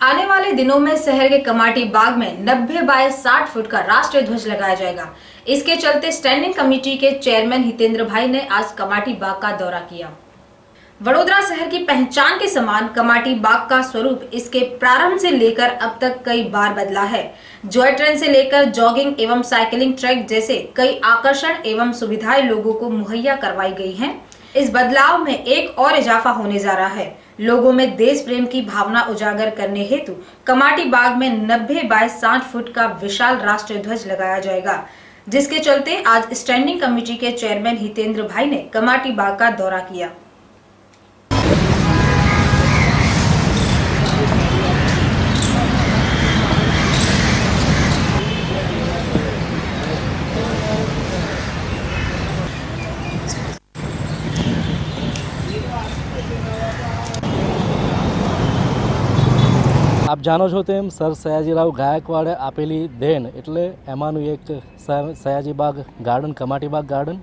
आने वाले दिनों में शहर के कमाटी बाग में 90 बाय 60 फुट का राष्ट्रीय ध्वज लगाया जाएगा। इसके चलते स्टैंडिंग कमेटी के चेयरमैन हितेंद्र भाई ने आज कमाटी बाग का दौरा किया। वडोदरा शहर की पहचान के समान कमाटी बाग का स्वरूप इसके प्रारंभ से लेकर अब तक कई बार बदला है। जॉय ट्रेन से लेकर जॉगिंग एवं साइकिलिंग ट्रैक जैसे कई आकर्षण एवं सुविधाएं लोगों को मुहैया करवाई गई हैं। इस बदलाव में एक और इजाफा होने जा रहा है। लोगों में देश प्रेम की भावना उजागर करने हेतु कमाटी बाग में 90 बाय 60 फुट का विशाल राष्ट्रीय ध्वज लगाया जाएगा, जिसके चलते आज स्टैंडिंग कमेटी के चेयरमैन हितेंद्र भाई ने कमाटी बाग का दौरा किया। आप जाणो छो तेम सर सयाजीराव गायकवाड़े आपेली देन एटले एमानुं एक सयाजीबाग गार्डन कमाटीबाग गार्डन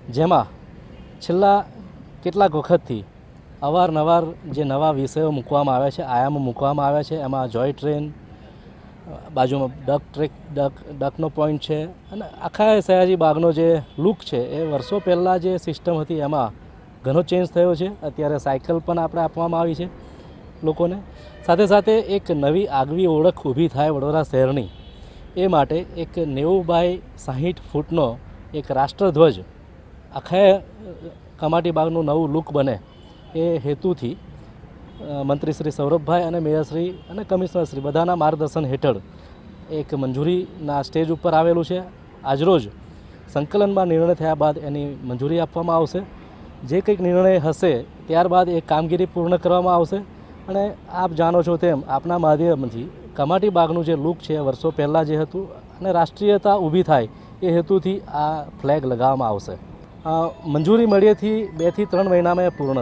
जेमां छेल्ला केटलाक वखतथी अवारनवार जे नवा विषयो मूकवामां आव्या छे, आयामो मूकवामां आव्या छे। एमां जॉय ट्रेन, बाजुमां डक ट्रेक, डकनो पॉइंट छे अने आखा सयाजीबागनो जे लूक छे ए वर्षो पहेला जे सिस्टम हती एमां घणो चेन्ज थयो छे। अत्यारे साइकल पण आपणे आपवामां आवी छे लोकोने। साथे साथे एक नवी आगवी ओळख ऊभी थाय वडोदरा शहेरनी ए माटे एक 90 बाय 60 फूटनो एक राष्ट्रध्वज आखा कमाटी बागनुं नवुं लूक बने ए हेतुथी मंत्री श्री सौरभभाई अने मेयर श्री अने कमिश्नर श्री बधाना मार्गदर्शन हेठळ एक मंजूरीना स्टेज उपर आवेलुं छे। आजरोज संकलનમાં निर्णय थया बाद एनी मंजूरी आपवामां आवशे। जे कंईक निर्णय हशे त्यारबाद ए कामगीरी पूर्ण करवामां आवशे। અને આપ જાણો છો તેમ આપના માધ્યમથી કમાટી બાગનું જે લુક છે વર્ષો પહેલાં જે હતું અને રાષ્ટ્રીયતા ઊભી થાય એ હેતુથી આ ફ્લેગ લગાવવામાં આવશે। મંજૂરી મળ્યેથી 2 થી 3 મહિનામાં પૂર્ણ